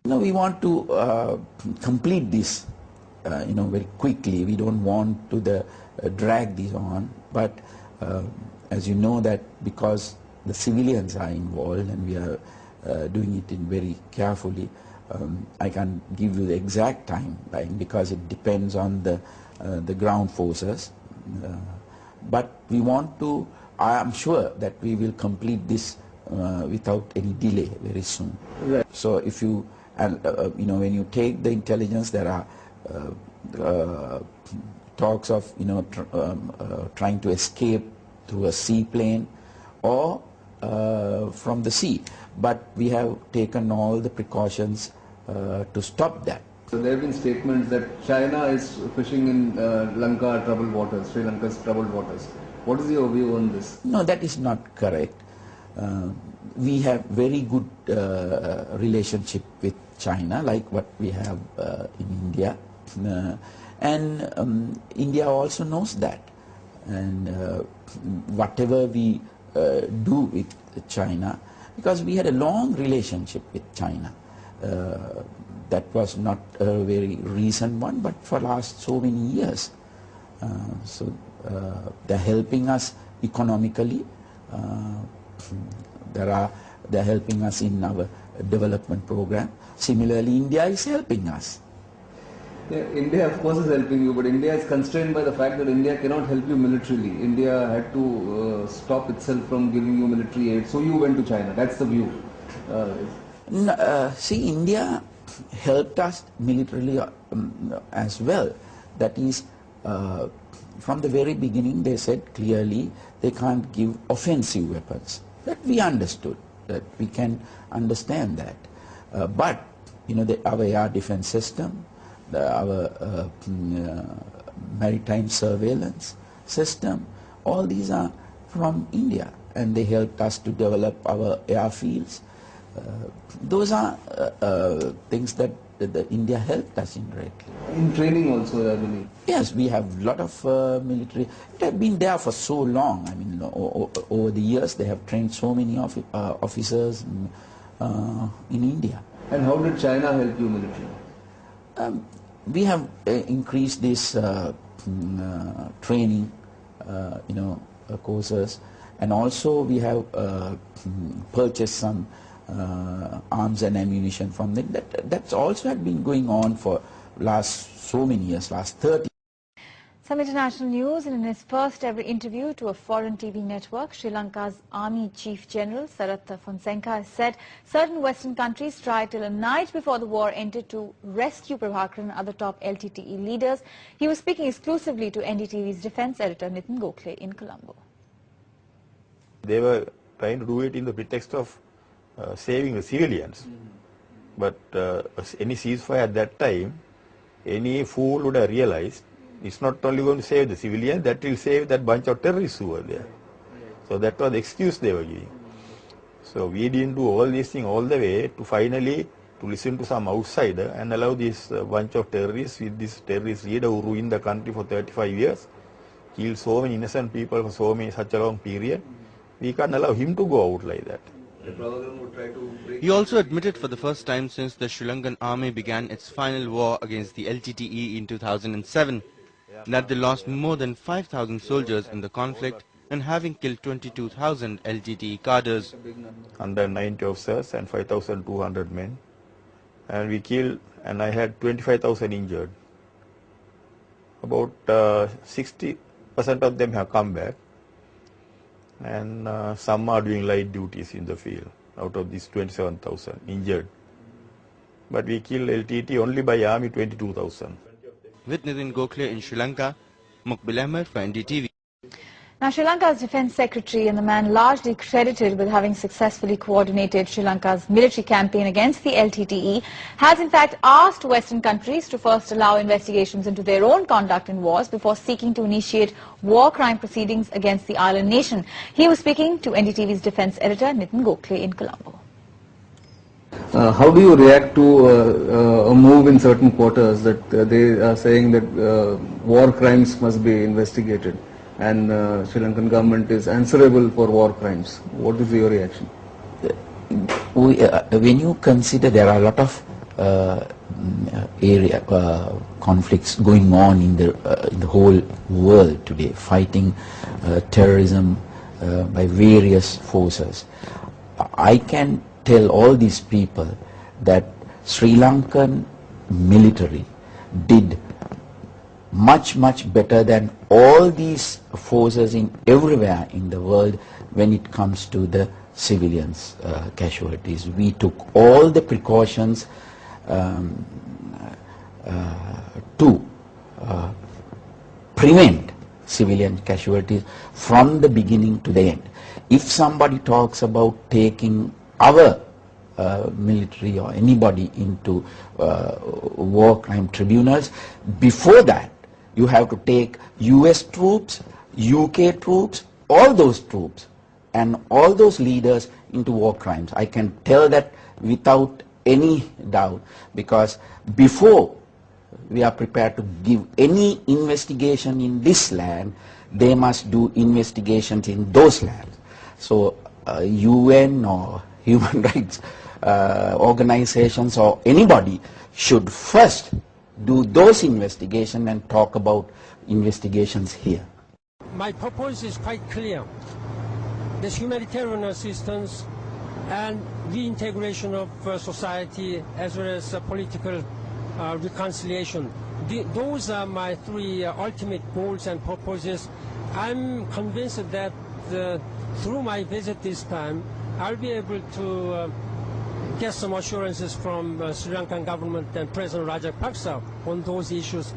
No, we want to complete this, very quickly. We don't want to drag this on. But as you know, that because the civilians are involved and we are doing it in very carefully, I can't give you the exact time, because it depends on the ground forces. But we want to. I am sure that we will complete this without any delay very soon. Right. So if you when you take the intelligence, there are talks of trying to escape through a seaplane or from the sea, but we have taken all the precautions to stop that. So there have been statements that China is fishing in Lanka troubled waters, Sri Lanka's troubled waters. What is your view on this? No, that is not correct. We have very good relationship with China, like what we have in India, and India also knows that. And whatever we do with China, because we had a long relationship with China, that was not a very recent one, but for last so many years. So they're helping us economically. They're helping us in our development program. Similarly, India is helping us. Yeah, India of course is helping you, but India is constrained by the fact that India cannot help you militarily. India had to stop itself from giving you military aid, so you went to China. That's the view. See, India helped us militarily as well. That is, from the very beginning they said clearly they can't give offensive weapons. That we understood, that we can understand that. But our air defense system, our maritime surveillance system, all these are from India, and they helped us to develop our airfields. Those are things that India helped us indirectly. In training also, I believe. Yes, we have a lot of military. It has been there for so long. I mean, over the years they have trained so many officers in India. And how did China help you militarily? We have increased this training, courses, and also we have purchased some arms and ammunition from them. That's also had been going on for last so many years, last 30. Some international news. In his first ever interview to a foreign TV network, Sri Lanka's Army Chief General Sarath Fonseka has said certain Western countries tried till a night before the war ended to rescue Prabhakaran and other top LTTE leaders. He was speaking exclusively to NDTV's defense editor Nitin Gokhale in Colombo. They were trying to do it in the pretext of saving the civilians. But any ceasefire at that time, any fool would have realized it's not only going to save the civilians, that will save that bunch of terrorists who were there. So that was the excuse they were giving. So we didn't do all these things all the way to finally to listen to some outsider and allow this bunch of terrorists with this terrorist leader who ruined the country for 35 years, killed so many innocent people for such a long period. We can't allow him to go out like that. He also admitted for the first time since the Sri Lankan army began its final war against the LTTE in 2007 that they lost more than 5,000 soldiers in the conflict and having killed 22,000 LTTE cadres. 190 officers and 5,200 men. And we killed, and I had 25,000 injured. About 60% of them have come back. And some are doing light duties in the field out of these 27,000 injured. But we killed LTT only by army 22,000. With Nitin Gokhale in Sri Lanka, Mukbil Ahmed for NDTV. Now, Sri Lanka's Defence Secretary and the man largely credited with having successfully coordinated Sri Lanka's military campaign against the LTTE has in fact asked Western countries to first allow investigations into their own conduct in wars before seeking to initiate war crime proceedings against the island nation. He was speaking to NDTV's defence editor Nitin Gokhale in Colombo. How do you react to a move in certain quarters that they are saying that war crimes must be investigated and Sri Lankan government is answerable for war crimes? What is your reaction? When you consider there are a lot of area conflicts going on in the whole world today, fighting terrorism by various forces. I can tell all these people that Sri Lankan military did much better than all these forces in everywhere in the world when it comes to the civilians casualties. We took all the precautions to prevent civilian casualties from the beginning to the end. If somebody talks about taking our military or anybody into war crime tribunals, before that you have to take US troops, UK troops, all those troops and all those leaders into war crimes. I can tell that without any doubt, because before we are prepared to give any investigation in this land, they must do investigations in those lands. So UN or human rights organizations or anybody should first do those investigations and talk about investigations here. My purpose is quite clear. This humanitarian assistance and reintegration of society as well as political reconciliation. Those are my three ultimate goals and purposes. I'm convinced that through my visit this time, I'll be able to get some assurances from Sri Lankan government and President Rajapakse on those issues.